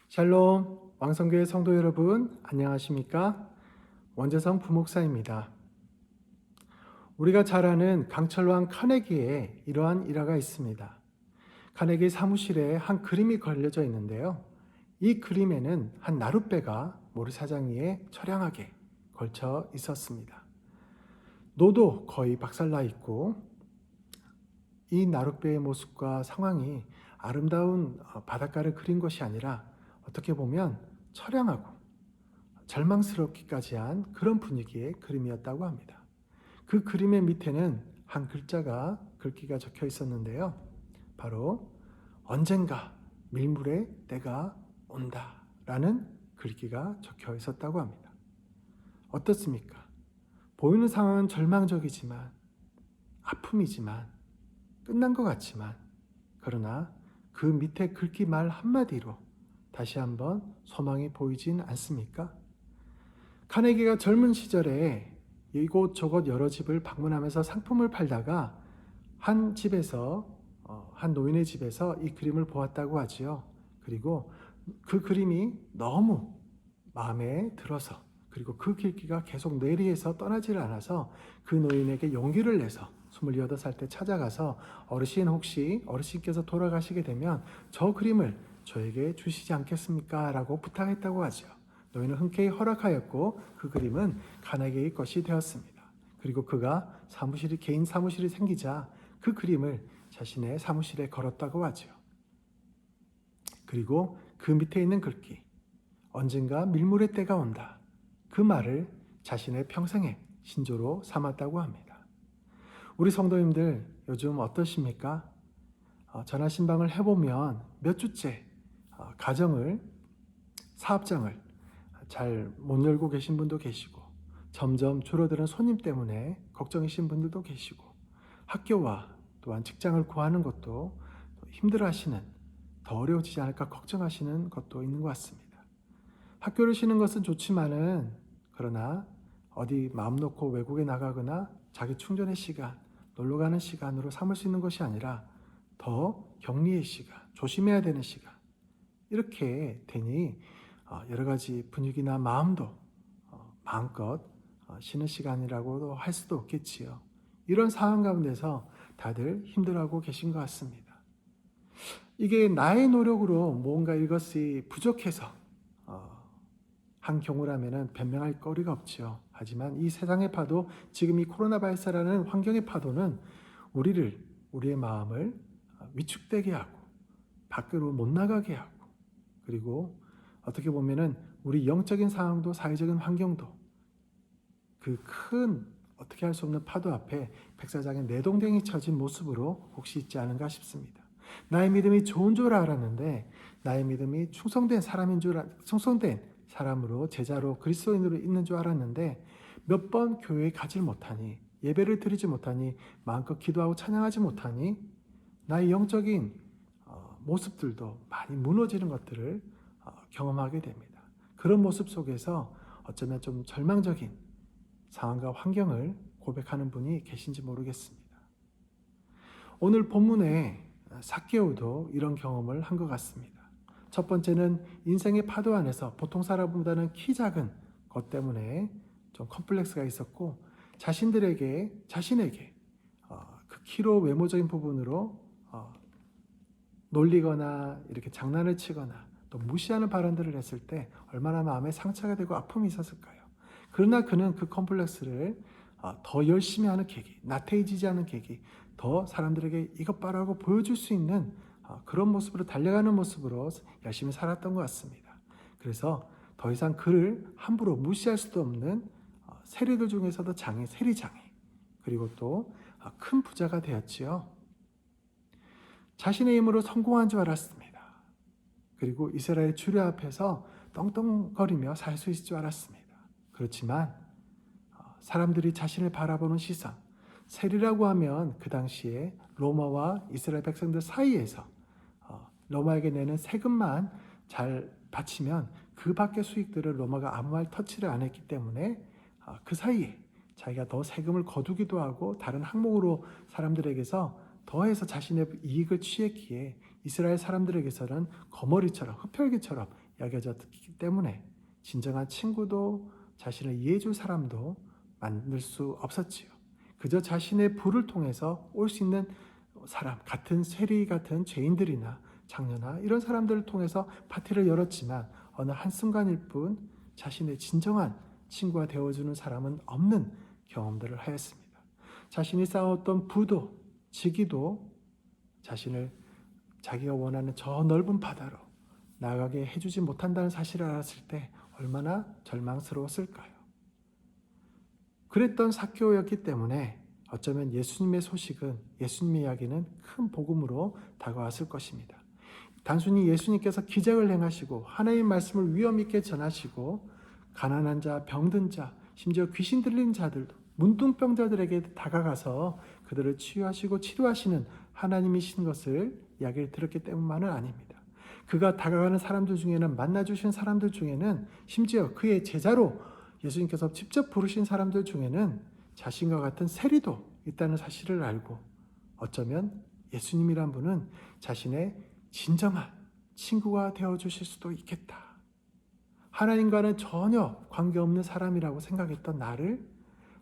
샬롬, 왕성교회 성도 여러분, 안녕하십니까? 원재성 부목사입니다. 우리가 잘 아는 강철왕 카네기에 이러한 일화가 있습니다. 카네기 사무실에 한 그림이 걸려져 있는데요. 이 그림에는 한 나룻배가 모래사장 위에 처량하게 걸쳐 있었습니다. 노도 거의 박살나 있고 이 나룻배의 모습과 상황이 아름다운 바닷가를 그린 것이 아니라 어떻게 보면 처량하고 절망스럽기까지 한 그런 분위기의 그림이었다고 합니다. 그 그림의 밑에는 한 글귀가 적혀 있었는데요. 바로 언젠가 밀물의 때가 온다 라는 글귀가 적혀 있었다고 합니다. 어떻습니까? 보이는 상황은 절망적이지만 아픔이지만 끝난 것 같지만 그러나 그 밑에 글귀 말 한마디로 다시 한번 소망이 보이진 않습니까? 카네기가 젊은 시절에 이곳저곳 여러 집을 방문하면서 상품을 팔다가 한 노인의 집에서 이 그림을 보았다고 하지요. 그리고 그 그림이 너무 마음에 들어서 그리고 그 글귀가 계속 뇌리에서 떠나질 않아서 그 노인에게 용기를 내서 28살 때 찾아가서 혹시 어르신께서 돌아가시게 되면 저 그림을 저에게 주시지 않겠습니까? 라고 부탁했다고 하죠. 노인은 흔쾌히 허락하였고 그 그림은 카네기의 것이 되었습니다. 그리고 그가 개인 사무실이 생기자 그 그림을 자신의 사무실에 걸었다고 하죠. 그리고 그 밑에 있는 글귀, 언젠가 밀물의 때가 온다. 그 말을 자신의 평생의 신조로 삼았다고 합니다. 우리 성도님들 요즘 어떠십니까? 전화신방을 해보면 몇 주째 사업장을 잘 못 열고 계신 분도 계시고 점점 줄어드는 손님 때문에 걱정이신 분들도 계시고 학교와 또한 직장을 구하는 것도 힘들어하시는, 더 어려워지지 않을까 걱정하시는 것도 있는 것 같습니다. 학교를 쉬는 것은 좋지만은 그러나 어디 마음 놓고 외국에 나가거나 자기 충전의 시간, 놀러가는 시간으로 삼을 수 있는 것이 아니라 더 격리의 시간, 조심해야 되는 시간, 이렇게 되니 여러 가지 분위기나 마음도 마음껏 쉬는 시간이라고도 할 수도 없겠지요. 이런 상황 가운데서 다들 힘들어하고 계신 것 같습니다. 이게 나의 노력으로 뭔가 이것이 부족해서 한 경우라면 변명할 거리가 없죠. 하지만 이 세상의 파도, 지금 이 코로나 발사라는 환경의 파도는 우리의 마음을 위축되게 하고 밖으로 못 나가게 하고 그리고 어떻게 보면은 우리 영적인 상황도 사회적인 환경도 그 큰 어떻게 할 수 없는 파도 앞에 백사장에 내동댕이 쳐진 모습으로 혹시 있지 않은가 싶습니다. 나의 믿음이 좋은 줄 알았는데 나의 믿음이 충성된 사람으로 제자로 그리스도인으로 있는 줄 알았는데 몇 번 교회에 가지 못하니 예배를 드리지 못하니 마음껏 기도하고 찬양하지 못하니 나의 영적인 모습들도 많이 무너지는 것들을 경험하게 됩니다. 그런 모습 속에서 어쩌면 좀 절망적인 상황과 환경을 고백하는 분이 계신지 모르겠습니다. 오늘 본문에 삭개오도 이런 경험을 한 것 같습니다. 첫 번째는 인생의 파도 안에서 보통 사람보다는 키 작은 것 때문에 좀 컴플렉스가 있었고 자신에게 그 키로 외모적인 부분으로 놀리거나 이렇게 장난을 치거나 또 무시하는 발언들을 했을 때 얼마나 마음에 상처가 되고 아픔이 있었을까요? 그러나 그는 그 컴플렉스를 더 열심히 하는 계기, 나태해지지 않은 계기, 더 사람들에게 이것 봐라고 보여줄 수 있는 그런 모습으로 달려가는 모습으로 열심히 살았던 것 같습니다. 그래서 더 이상 그를 함부로 무시할 수도 없는 세리들 중에서도 세리장이 그리고 또 큰 부자가 되었지요. 자신의 힘으로 성공한 줄 알았습니다. 그리고 이스라엘 주류 앞에서 떵떵거리며 살 수 있을 줄 알았습니다. 그렇지만 사람들이 자신을 바라보는 시선, 세리라고 하면 그 당시에 로마와 이스라엘 백성들 사이에서 로마에게 내는 세금만 잘 바치면 그 밖의 수익들을 로마가 아무 말 터치를 안 했기 때문에 그 사이에 자기가 더 세금을 거두기도 하고 다른 항목으로 사람들에게서 더해서 자신의 이익을 취했기에 이스라엘 사람들에게서는 거머리처럼 흡혈귀처럼 여겨졌기 때문에 진정한 친구도 자신을 이해해줄 사람도 만들 수 없었지요. 그저 자신의 부를 통해서 올 수 있는 사람, 같은 세리 같은 죄인들이나 장녀나 이런 사람들을 통해서 파티를 열었지만 어느 한순간일 뿐 자신의 진정한 친구가 되어주는 사람은 없는 경험들을 하였습니다. 자신이 쌓아왔던 부도 직위도 자신을 자기가 원하는 저 넓은 바다로 나아가게 해주지 못한다는 사실을 알았을 때 얼마나 절망스러웠을까요? 그랬던 삭개오였기 때문에 어쩌면 예수님의 소식은, 예수님의 이야기는 큰 복음으로 다가왔을 것입니다. 단순히 예수님께서 기적을 행하시고 하나님의 말씀을 위엄 있게 전하시고 가난한 자, 병든 자, 심지어 귀신 들린 자들도 문둥병자들에게 다가가서 그들을 치유하시고 치료하시는 하나님이신 것을 이야기를 들었기 때문만은 아닙니다. 그가 다가가는 사람들 중에는, 만나주신 사람들 중에는, 심지어 그의 제자로 예수님께서 직접 부르신 사람들 중에는 자신과 같은 세리도 있다는 사실을 알고 어쩌면 예수님이란 분은 자신의 진정한 친구가 되어주실 수도 있겠다. 하나님과는 전혀 관계없는 사람이라고 생각했던 나를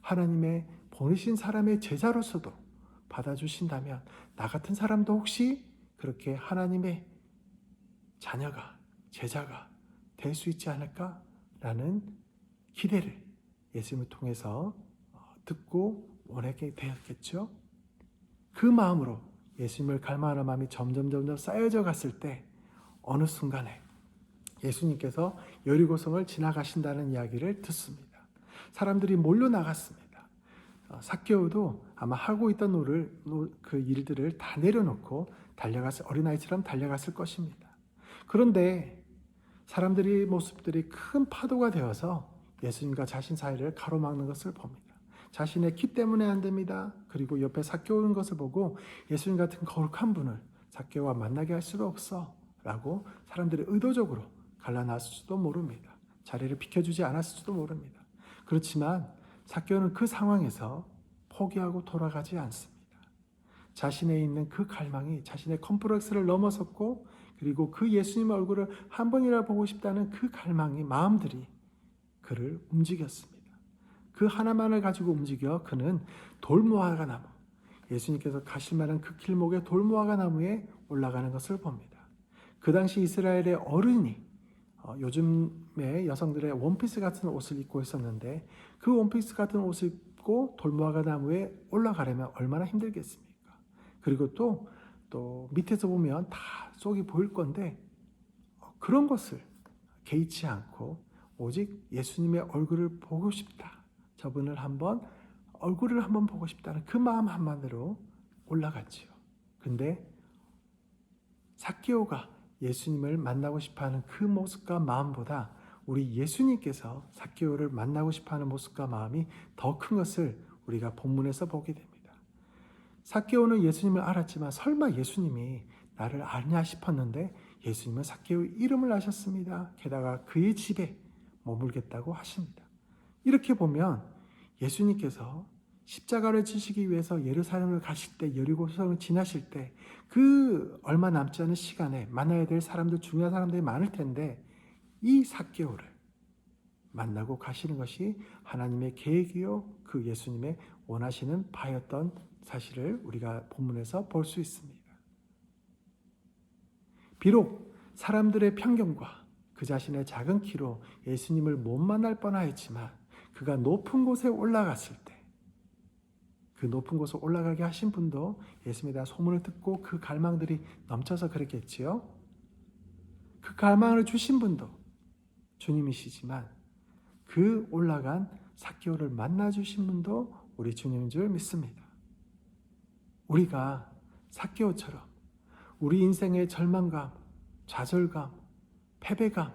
하나님의 보내신 사람의 제자로서도 받아주신다면 나 같은 사람도 혹시 그렇게 하나님의 자녀가, 제자가 될 수 있지 않을까라는 기대를 예수님을 통해서 듣고 원하게 되었겠죠. 그 마음으로 예수님을 갈망하는 마음이 점점 쌓여져 갔을 때 어느 순간에 예수님께서 여리고성을 지나가신다는 이야기를 듣습니다. 사람들이 몰려 나갔습니다. 삭개오도 아마 하고 있던 그 일들을 다 내려놓고 어린아이처럼 달려갔을 것입니다. 그런데 사람들의 모습들이 큰 파도가 되어서 예수님과 자신 사이를 가로막는 것을 봅니다. 자신의 키 때문에 안 됩니다. 그리고 옆에 삭개오 오는 것을 보고 예수님 같은 거룩한 분을 삭개오와 만나게 할 수도 없어 라고 사람들이 의도적으로 갈라놨을지도 모릅니다. 자리를 비켜주지 않았을지도 모릅니다. 그렇지만 삭개오는 그 상황에서 포기하고 돌아가지 않습니다. 자신에 있는 그 갈망이 자신의 컴플렉스를 넘어섰고 그리고 그 예수님의 얼굴을 한 번이라 보고 싶다는 그 갈망이, 마음들이 그를 움직였습니다. 그 하나만을 가지고 움직여 그는 돌무화과 나무, 예수님께서 가실 만한 그 길목의 돌무화과 나무에 올라가는 것을 봅니다. 그 당시 이스라엘의 어른이 요즘의 여성들의 원피스 같은 옷을 입고 있었는데 그 원피스 같은 옷을 입고 돌무화과 나무에 올라가려면 얼마나 힘들겠습니까? 그리고 또 밑에서 보면 다 속이 보일 건데 그런 것을 개의치 않고 오직 예수님의 얼굴을 보고 싶다. 저분을 얼굴을 한번 보고 싶다는 그 마음 한마디로 올라갔지요. 근데 삭개오가 예수님을 만나고 싶어하는 그 모습과 마음보다 우리 예수님께서 삭개오를 만나고 싶어하는 모습과 마음이 더 큰 것을 우리가 본문에서 보게 됩니다. 삭개오는 예수님을 알았지만 설마 예수님이 나를 아냐 싶었는데 예수님은 삭개오의 이름을 아셨습니다. 게다가 그의 집에 머물겠다고 하십니다. 이렇게 보면 예수님께서 십자가를 지시기 위해서 예루살렘을 가실 때, 여리고성을 지나실 때 그 얼마 남지 않은 시간에 만나야 될 사람들, 중요한 사람들이 많을 텐데 이 삭개오를 만나고 가시는 것이 하나님의 계획이요 그 예수님의 원하시는 바였던 사실을 우리가 본문에서 볼 수 있습니다. 비록 사람들의 편견과 그 자신의 작은 키로 예수님을 못 만날 뻔하였지만 그가 높은 곳에 올라갔을 때 그 높은 곳에 올라가게 하신 분도 예수님에 대한 소문을 듣고 그 갈망들이 넘쳐서 그랬겠지요. 그 갈망을 주신 분도 주님이시지만 그 올라간 삭개오를 만나주신 분도 우리 주님인 줄 믿습니다. 우리가 삭개오처럼 우리 인생의 절망감, 좌절감, 패배감,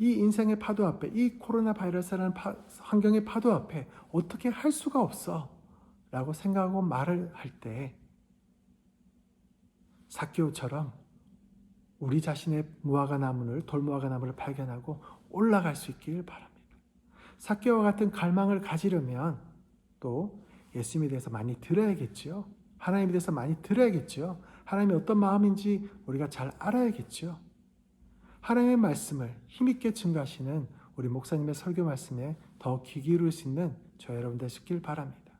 이 인생의 파도 앞에, 이 코로나 바이러스라는 환경의 파도 앞에 어떻게 할 수가 없어 라고 생각하고 말을 할 때 삭개오처럼 우리 자신의 돌무화과 나무를 발견하고 올라갈 수 있기를 바랍니다. 삭개오와 같은 갈망을 가지려면 또 예수님에 대해서 많이 들어야겠죠. 하나님에 대해서 많이 들어야겠죠. 하나님이 어떤 마음인지 우리가 잘 알아야겠죠. 하나님의 말씀을 힘있게 증거하시는 우리 목사님의 설교 말씀에 더 귀 기울일 수 있는 저 여러분 되시길 바랍니다.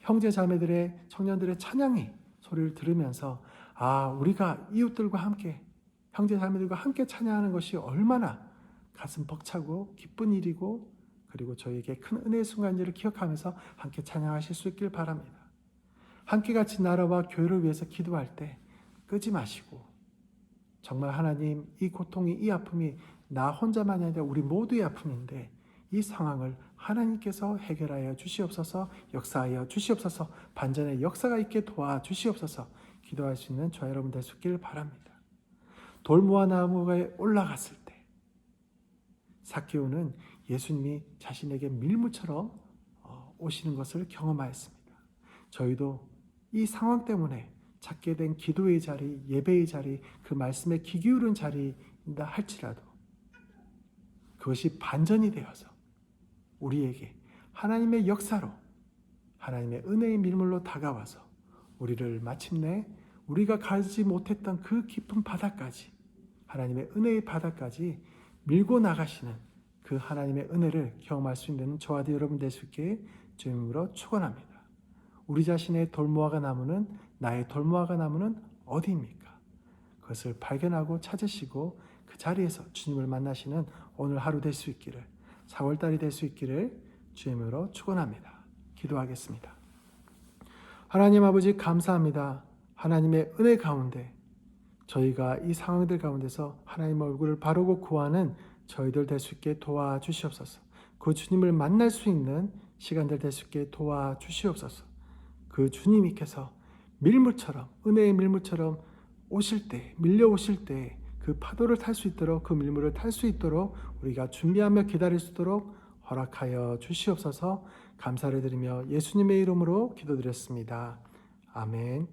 형제 자매들의 청년들의 찬양이 소리를 들으면서 우리가 이웃들과 함께 형제 자매들과 함께 찬양하는 것이 얼마나 가슴 벅차고 기쁜 일이고 그리고 저에게 큰 은혜의 순간들을 기억하면서 함께 찬양하실 수 있길 바랍니다. 함께 같이 나라와 교회를 위해서 기도할 때 끄지 마시고 정말 하나님 이 고통이 이 아픔이 나 혼자만이 아니라 우리 모두의 아픔인데 이 상황을 하나님께서 해결하여 주시옵소서 역사하여 주시옵소서 반전의 역사가 있게 도와주시옵소서 기도할 수 있는 저 여러분 될 수 있기를 바랍니다. 돌무화 나무에 올라갔을 때 삭개오는 예수님이 자신에게 밀물처럼 오시는 것을 경험하였습니다. 저희도 이 상황 때문에 찾게 된 기도의 자리, 예배의 자리, 그 말씀에 귀 기울인 자리인다 할지라도 그것이 반전이 되어서 우리에게 하나님의 역사로 하나님의 은혜의 밀물로 다가와서 우리를 마침내 우리가 가지 못했던 그 깊은 바다까지 하나님의 은혜의 바다까지 밀고 나가시는 그 하나님의 은혜를 경험할 수 있는 저와 여러분 될 수 있게 주님으로 축원합니다. 우리 자신의 돌무화과 나무는 나의 돌무화과 나무는 어디입니까? 그것을 발견하고 찾으시고 그 자리에서 주님을 만나시는 오늘 하루 될 수 있기를 4월달이 될 수 있기를 주님으로 축원합니다. 기도하겠습니다. 하나님 아버지 감사합니다. 하나님의 은혜 가운데 저희가 이 상황들 가운데서 하나님 얼굴을 바라고 구하는 저희들 될 수 있게 도와주시옵소서. 그 주님을 만날 수 있는 시간들 될 수 있게 도와주시옵소서. 그 주님께서 밀물처럼 은혜의 밀물처럼 오실 때 밀려오실 때 그 파도를 탈 수 있도록 그 밀물을 탈 수 있도록 우리가 준비하며 기다릴 수 있도록 허락하여 주시옵소서. 감사를 드리며 예수님의 이름으로 기도드렸습니다. 아멘.